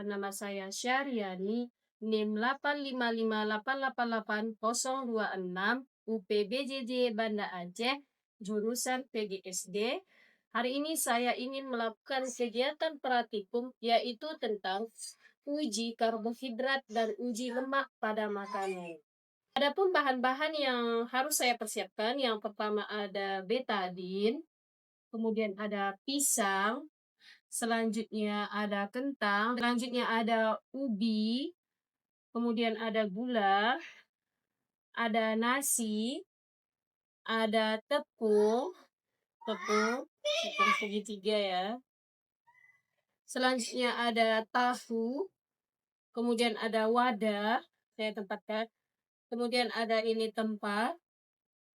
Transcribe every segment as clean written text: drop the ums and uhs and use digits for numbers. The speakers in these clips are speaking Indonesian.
nama saya Syahriani, NIM 855888026, UPBJJ Banda Aceh, jurusan PGSD. Hari ini saya ingin melakukan kegiatan praktikum yaitu tentang uji karbohidrat dan uji lemak pada makanan. Adapun bahan-bahan yang harus saya persiapkan, yang pertama ada betadin, kemudian ada pisang, selanjutnya ada kentang, selanjutnya ada ubi, kemudian ada gula, ada nasi, ada tepung segitiga ya. Selanjutnya ada tahu, kemudian ada wadah, saya tempatkan. Kemudian ada ini tempat,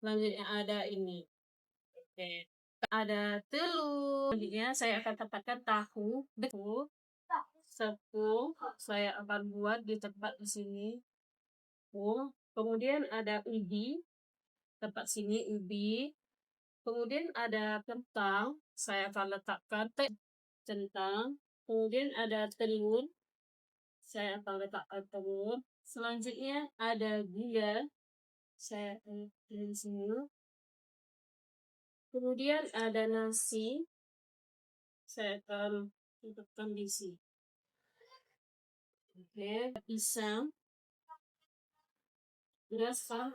selanjutnya ada ini. Oke. Ada telur, selanjutnya saya akan tempatkan tahu, tepung, saya akan buat di tempat di sini. Kemudian ada ubi, tempat sini ubi. Kemudian ada kentang, saya akan letakkan kentang. Kemudian ada telur, saya akan letakkan telur. Selanjutnya ada gula, saya akan di sini. Kemudian ada nasi, saya akan letakkan di sini. Oke, pisang. Beras sekarang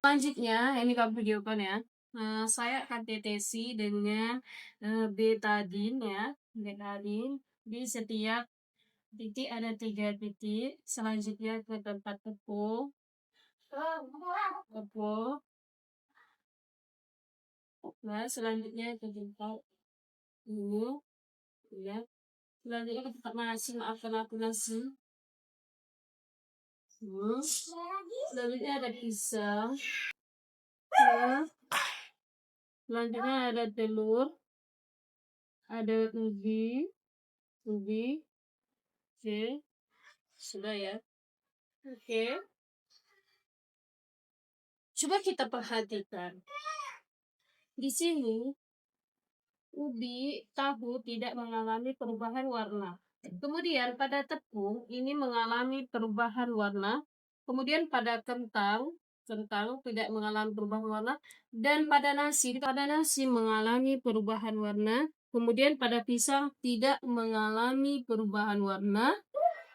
selanjutnya ini kamu videokan ya. Saya akan tetesi dengan betadin ya, betadin di setiap titik ada 3 titik. Selanjutnya ke tempat tepung. Nah, selanjutnya ke tempat ini ya. Selanjutnya ke tempat nasi, maafkan aku nasi. Selanjutnya ada pisang. Selanjutnya ada telur, ada ubi. Oke, sudah ya. Oke, coba kita perhatikan di sini ubi tahu tidak mengalami perubahan warna. Kemudian pada tepung ini mengalami perubahan warna. Kemudian pada kentang tidak mengalami perubahan warna, dan pada nasi mengalami perubahan warna. Kemudian pada pisang tidak mengalami perubahan warna.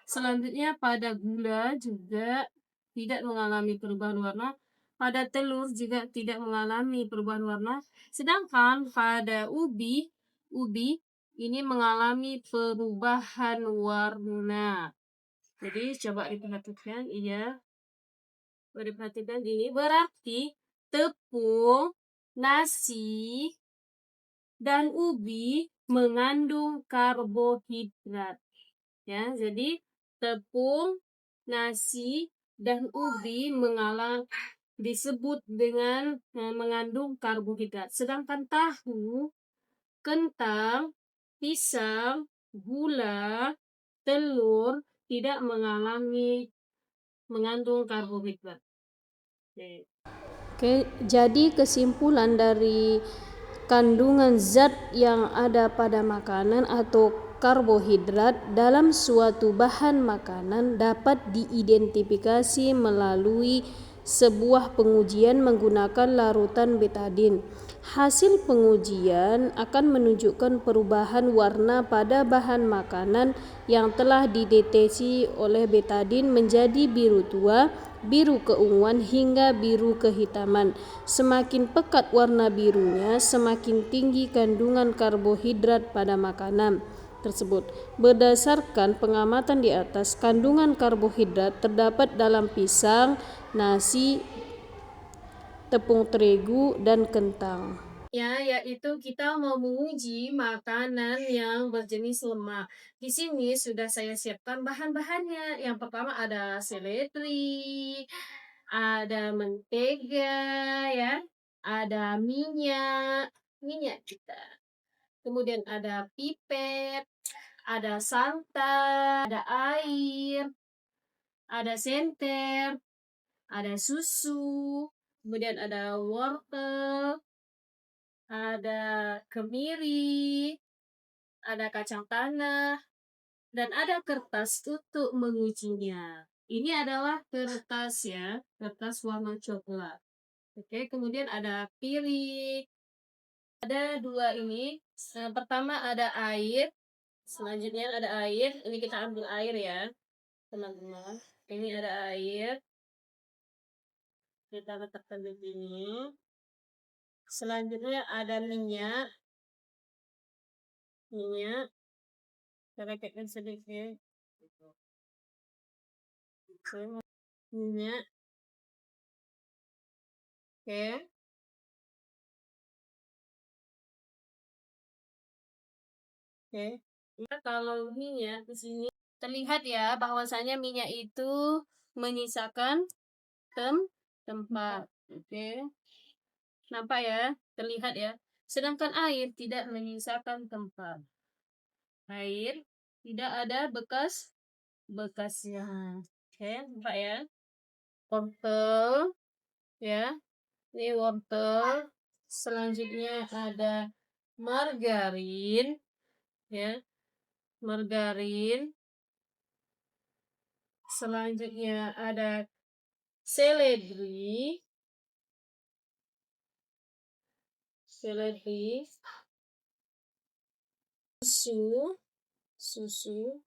Selanjutnya pada gula juga tidak mengalami perubahan warna. Pada telur juga tidak mengalami perubahan warna. Sedangkan pada ubi ini mengalami perubahan warna. Jadi coba diperhatikan, iya. Diperhatikan ini berarti tepung, nasi, dan ubi mengandung karbohidrat. Ya, jadi tepung, nasi, dan ubi disebut dengan mengandung karbohidrat. Sedangkan tahu, kentang, pisang, gula, telur tidak mengandung karbohidrat. Oke, jadi kesimpulan dari kandungan zat yang ada pada makanan atau karbohidrat dalam suatu bahan makanan dapat diidentifikasi melalui sebuah pengujian menggunakan larutan betadin. Hasil pengujian akan menunjukkan perubahan warna pada bahan makanan yang telah dideteksi oleh betadin menjadi biru tua, biru keunguan, hingga biru kehitaman. Semakin pekat warna birunya, semakin tinggi kandungan karbohidrat pada makanan tersebut. Berdasarkan pengamatan di atas, kandungan karbohidrat terdapat dalam pisang, nasi, tepung terigu, dan kentang. Ya, yaitu kita mau menguji makanan yang berjenis lemak. Di sini sudah saya siapkan bahan-bahannya. Yang pertama ada seledri, ada mentega, ya, ada minyak kita. Kemudian ada pipet, ada santan, ada air, ada senter, ada susu, kemudian ada wortel, ada kemiri, ada kacang tanah, dan ada kertas untuk mengujinya. Ini adalah kertas ya, kertas warna coklat. Oke, kemudian ada piring. Ada dua ini. Pertama ada air, selanjutnya ada air. Ini kita ambil air ya, teman-teman. Ini ada air. Kita letakkan di sini. Selanjutnya ada minyak. Minyak. Kita letakkan sedikit. Minyak. Oke. Oke. Kalau minyak di sini terlihat ya bahwasanya minyak itu menyisakan tempat. Oke. Nampak ya? Terlihat ya. Sedangkan air tidak menyisakan tempat. Air tidak ada bekasnya. Oke, nampak ya? Wortel ya. Ini wortel. Selanjutnya ada margarin ya. Margarin. Selanjutnya ada seledri. Seledri. Susu. Susu.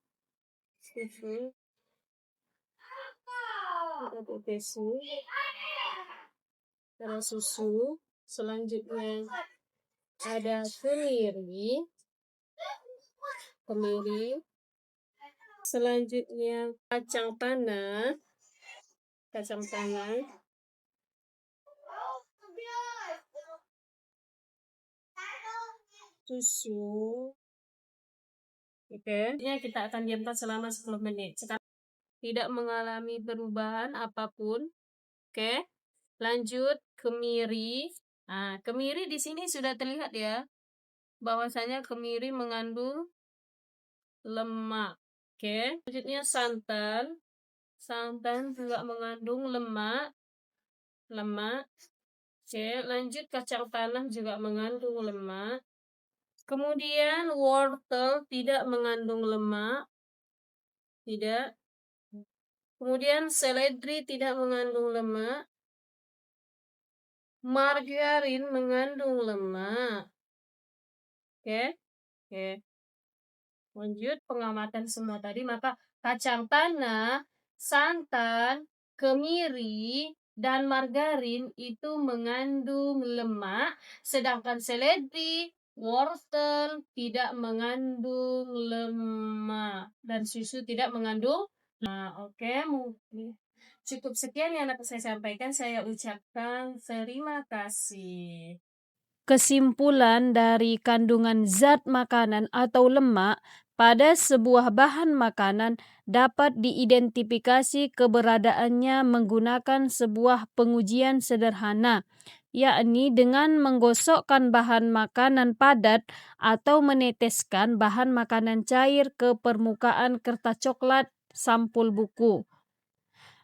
Ada susu. Selanjutnya ada kemiri. Selanjutnya kacang tanah. Susu. Oke. Ini kita akan diamkan selama 10 menit. Sekarang tidak mengalami perubahan apapun. Oke. Lanjut kemiri. Nah, kemiri di sini sudah terlihat ya bahwasanya kemiri mengandung lemak. Oke. Selanjutnya santan. Santan juga mengandung lemak. Oke, lanjut kacang tanah juga mengandung lemak. Kemudian wortel tidak mengandung lemak. Tidak. Kemudian seledri tidak mengandung lemak. Margarin mengandung lemak. Oke. Lanjut pengamatan semua tadi, maka kacang tanah, santan, kemiri, dan margarin itu mengandung lemak, sedangkan seledri, wortel tidak mengandung lemak, dan susu tidak mengandung. Nah, oke, mungkin cukup sekian yang dapat saya sampaikan. Saya ucapkan terima kasih. Kesimpulan dari kandungan zat makanan atau lemak pada sebuah bahan makanan dapat diidentifikasi keberadaannya menggunakan sebuah pengujian sederhana, yakni dengan menggosokkan bahan makanan padat atau meneteskan bahan makanan cair ke permukaan kertas coklat sampul buku.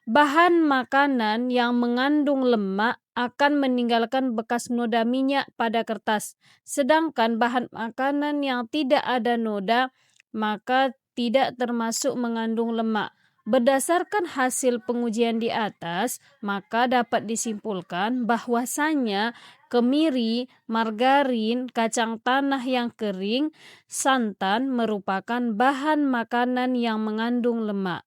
Bahan makanan yang mengandung lemak akan meninggalkan bekas noda minyak pada kertas, sedangkan bahan makanan yang tidak ada noda maka tidak termasuk mengandung lemak. Berdasarkan hasil pengujian di atas, maka dapat disimpulkan bahwasanya kemiri, margarin, kacang tanah yang kering, santan merupakan bahan makanan yang mengandung lemak.